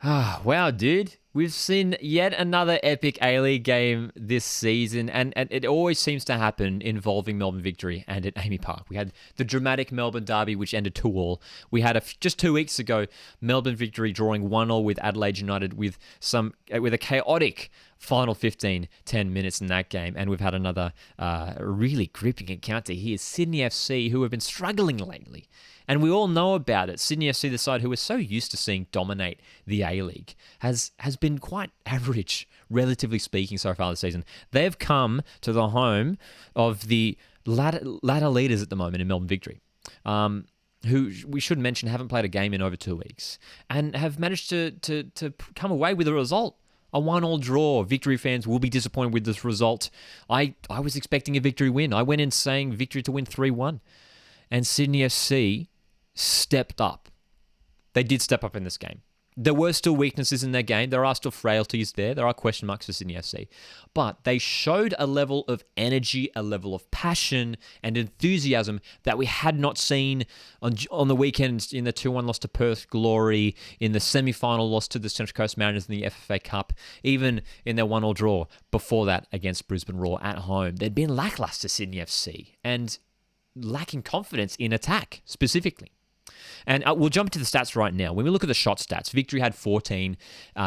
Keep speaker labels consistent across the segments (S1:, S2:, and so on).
S1: Wow, dude. We've seen yet another epic A-League game this season, and it always seems to happen involving Melbourne Victory and at Amy Park. We had the dramatic Melbourne derby, which ended 2-2. We had just 2 weeks ago, Melbourne Victory drawing 1-0 with Adelaide United with a chaotic final 10 minutes in that game. And we've had another really gripping encounter here. Sydney FC, who have been struggling lately. And we all know about it. Sydney FC, the side who we're so used to seeing dominate the A-League, has been quite average, relatively speaking, so far this season. They've come to the home of the ladder leaders at the moment in Melbourne Victory, who we should mention haven't played a game in over 2 weeks, and have managed to come away with a result. A 1-1 draw. Victory fans will be disappointed with this result. I was expecting a Victory win. I went in saying Victory to win 3-1. And Sydney FC stepped up. They did step up in this game. There were still weaknesses in their game. There are still frailties there. There are question marks for Sydney FC. But they showed a level of energy, a level of passion and enthusiasm that we had not seen on the weekend in the 2-1 loss to Perth Glory, in the semi-final loss to the Central Coast Mariners in the FFA Cup, even in their 1-1 draw before that against Brisbane Roar at home. They'd been lacklustre, Sydney FC, and lacking confidence in attack specifically. And we'll jump to the stats right now. When we look at the shot stats, Victory had 14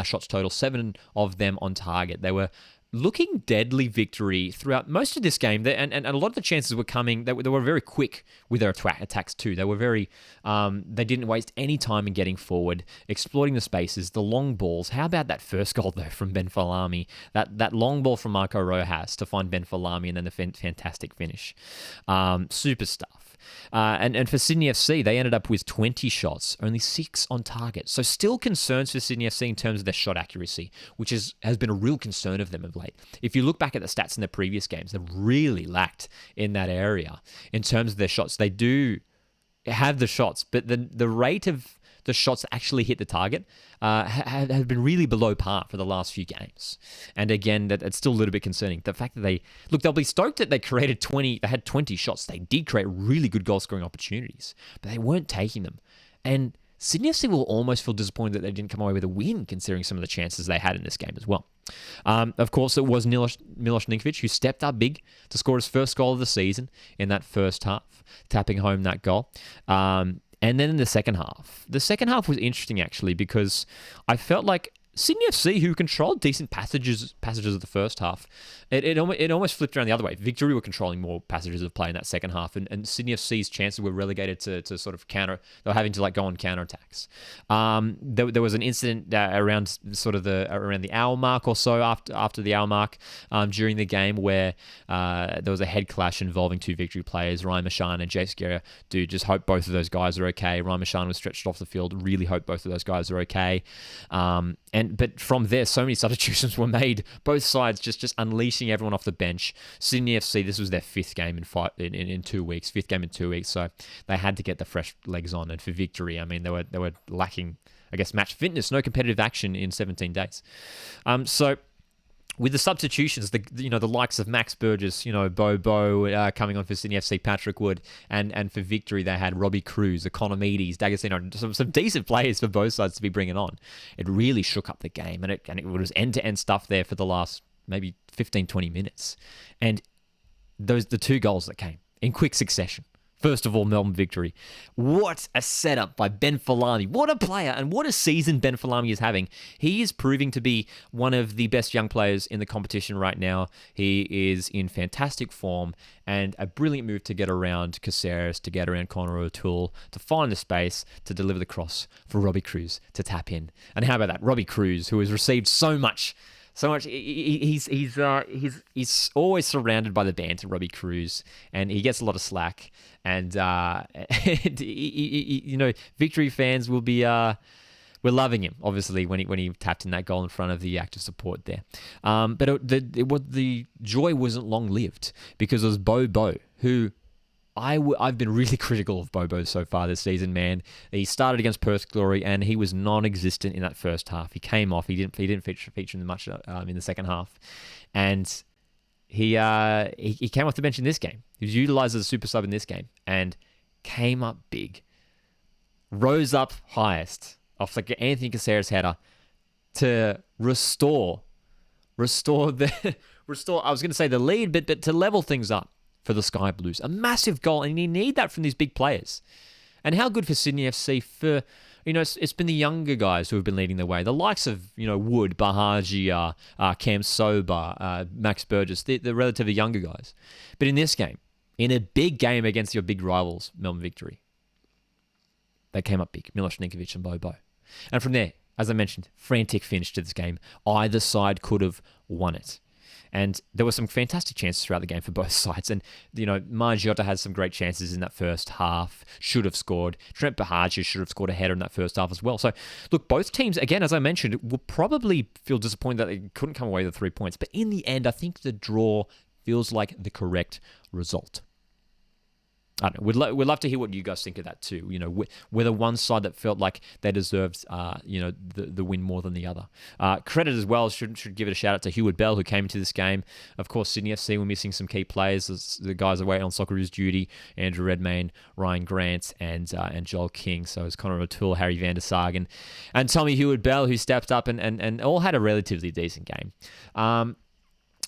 S1: shots total, 7 of them on target. They were looking deadly, Victory, throughout most of this game. And a lot of the chances were coming. They were very quick with their attacks too. They were very. They didn't waste any time in getting forward, exploiting the spaces, the long balls. How about that first goal though from Ben Falami? That long ball from Marco Rojas to find Ben Falami, and then the fantastic finish. Super stuff. And for Sydney FC, they ended up with 20 shots, only 6 on target. So still concerns for Sydney FC in terms of their shot accuracy, which has been a real concern of them of late. If you look back at the stats in their previous games, they've really lacked in that area in terms of their shots. They do have the shots, but the rate of the shots that actually hit the target have been really below par for the last few games. And again, that's still a little bit concerning. The fact that they'll be stoked that they had 20 shots. They did create really good goal scoring opportunities, but they weren't taking them. And Sydney FC will almost feel disappointed that they didn't come away with a win, considering some of the chances they had in this game as well. Of course, it was Milos Ninkovic who stepped up big to score his first goal of the season in that first half, tapping home that goal. And then in the second half was interesting actually, because I felt like Sydney FC, who controlled decent passages of the first half, it almost flipped around the other way. Victory were controlling more passages of play in that second half, and Sydney FC's chances were relegated to sort of counter. They were having to go on counterattacks. There was an incident around around the hour mark or so after the hour mark during the game where there was a head clash involving 2 Victory players, Ryan Mashan and Jace Guerra. Dude, just hope both of those guys are okay. Ryan Mashan was stretched off the field. Really hope both of those guys are okay. But from there, so many substitutions were made. Both sides just unleashing everyone off the bench. Sydney FC, this was their 5th game in 2 weeks. 5th game in 2 weeks, so they had to get the fresh legs on. And for Victory, I mean, they were lacking, I guess, match fitness, no competitive action in 17 days. So with the substitutions, the likes of Max Burgess, Bobo coming on for Sydney FC, Patrick Wood, and for Victory they had Robbie Cruz, Economides, D'Agostino, some decent players for both sides to be bringing on. It really shook up the game, and it was end-to-end stuff there for the last maybe 15, 20 minutes. And the 2 goals that came in quick succession. First of all, Melbourne Victory. What a setup by Ben Falami. What a player, and what a season Ben Falami is having. He is proving to be one of the best young players in the competition right now. He is in fantastic form, and a brilliant move to get around Caceres, to get around Connor O'Toole, to find the space, to deliver the cross for Robbie Cruz to tap in. And how about that? Robbie Cruz, who has received so much. He's always surrounded by the banter, Robbie Cruz, and he gets a lot of slack. And Victory fans will be we're loving him, obviously, when he tapped in that goal in front of the active support there. But the joy wasn't long lived, because it was Bobo who. I've been really critical of Bobo so far this season, man. He started against Perth Glory, and he was non-existent in that first half. He came off. He didn't feature much in the second half, and he came off the bench in this game. He was utilised as a super sub in this game, and came up big, rose up highest off like Anthony Caceres' header, to restore the restore. I was going to say the lead, but to level things up for the Sky Blues. A massive goal, and you need that from these big players. And how good for Sydney FC for, it's been the younger guys who have been leading the way. The likes of, Wood, Bahagia, Cam Sober, Max Burgess, the relatively younger guys. But in this game, in a big game against your big rivals, Melbourne Victory, they came up big, Milos Ninkovic and Bobo. And from there, as I mentioned, frantic finish to this game. Either side could have won it. And there were some fantastic chances throughout the game for both sides. And, Margiotta had some great chances in that first half, should have scored. Trent Bahagia should have scored a header in that first half as well. So, look, both teams, again, as I mentioned, will probably feel disappointed that they couldn't come away with 3 points. But in the end, I think the draw feels like the correct result. I don't know. We'd love to hear what you guys think of that too. Whether one side that felt like they deserved, the win more than the other. Credit as well, should give it a shout out to Heward Bell, who came into this game. Of course, Sydney FC were missing some key players. The guys away on Socceroos duty, Andrew Redmayne, Ryan Grant, and Joel King. So it's Connor O'Toole, Harry van der Sarg, and Tommy Heward Bell, who stepped up and all had a relatively decent game.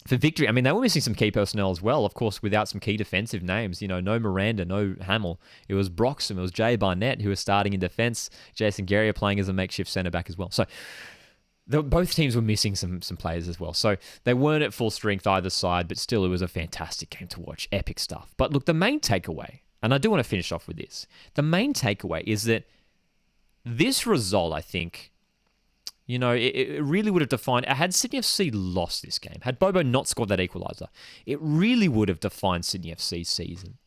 S1: For Victory, they were missing some key personnel as well, of course, without some key defensive names. No Miranda, no Hamill. It was Broxham, it was Jay Barnett, who was starting in defence. Jason Guerrier playing as a makeshift centre-back as well. So both teams were missing some players as well. So they weren't at full strength either side, but still it was a fantastic game to watch. Epic stuff. But look, the main takeaway, and I do want to finish off with this, the main takeaway is that this result, I think, it really would have defined, had Sydney FC lost this game, had Bobo not scored that equaliser, it really would have defined Sydney FC's season.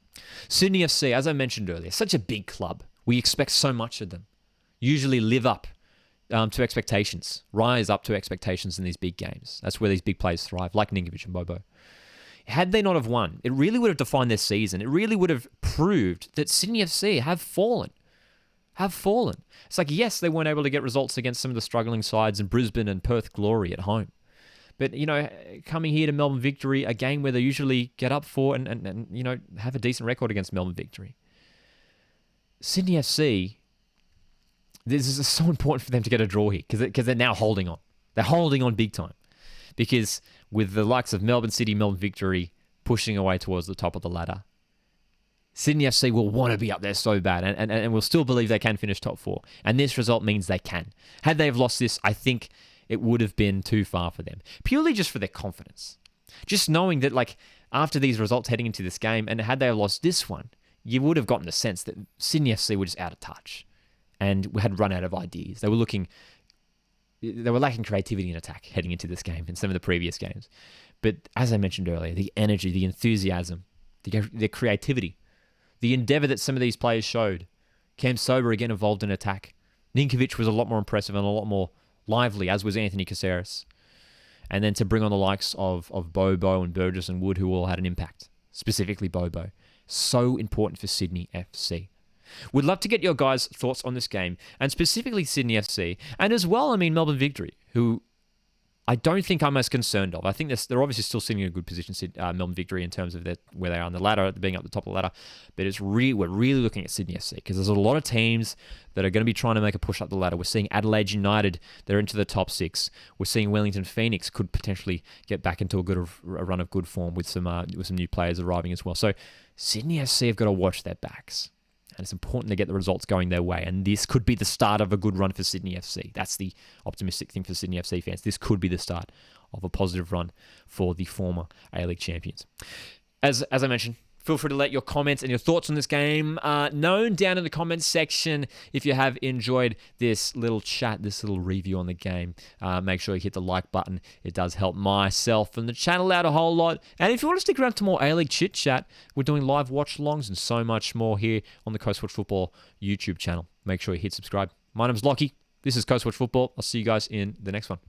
S1: Sydney FC, as I mentioned earlier, such a big club. We expect so much of them. Usually live up to expectations, rise up to expectations in these big games. That's where these big players thrive, like Ninkovic and Bobo. Had they not have won, it really would have defined their season. It really would have proved that Sydney FC have fallen. It's like, yes, they weren't able to get results against some of the struggling sides in Brisbane and Perth Glory at home. But, coming here to Melbourne Victory, a game where they usually get up for and have a decent record against Melbourne Victory. Sydney FC, this is so important for them to get a draw here because they're now holding on. They're holding on big time. Because with the likes of Melbourne City, Melbourne Victory pushing away towards the top of the ladder, Sydney FC will want to be up there so bad and will still believe they can finish top 4. And this result means they can. Had they have lost this, I think it would have been too far for them. Purely just for their confidence. Just knowing that, after these results heading into this game, and had they have lost this one, you would have gotten the sense that Sydney FC were just out of touch and had run out of ideas. They were lacking creativity in attack heading into this game and some of the previous games. But as I mentioned earlier, the energy, the enthusiasm, the creativity, the endeavour that some of these players showed. Cam Sober again involved in attack. Ninkovic was a lot more impressive and a lot more lively, as was Anthony Caceres. And then to bring on the likes of Bobo and Burgess and Wood, who all had an impact. Specifically Bobo. So important for Sydney FC. Would love to get your guys' thoughts on this game, and specifically Sydney FC, and as well, Melbourne Victory, who I don't think I'm as concerned of. I think they're obviously still sitting in a good position, Melbourne Victory, in terms of where they are on the ladder, being up the top of the ladder. But we're really looking at Sydney FC because there's a lot of teams that are going to be trying to make a push up the ladder. We're seeing Adelaide United, they're into the top 6. We're seeing Wellington Phoenix could potentially get back into a run of good form with some new players arriving as well. So Sydney FC have got to watch their backs. And it's important to get the results going their way. And this could be the start of a good run for Sydney FC. That's the optimistic thing for Sydney FC fans. This could be the start of a positive run for the former A-League champions. As I mentioned, feel free to let your comments and your thoughts on this game known down in the comments section. If you have enjoyed this little chat, this little review on the game, make sure you hit the like button. It does help myself and the channel out a whole lot. And if you want to stick around to more A-League chit chat, we're doing live watch-alongs and so much more here on the Coast Watch Football YouTube channel. Make sure you hit subscribe. My name's Lockie. This is Coast Watch Football. I'll see you guys in the next one.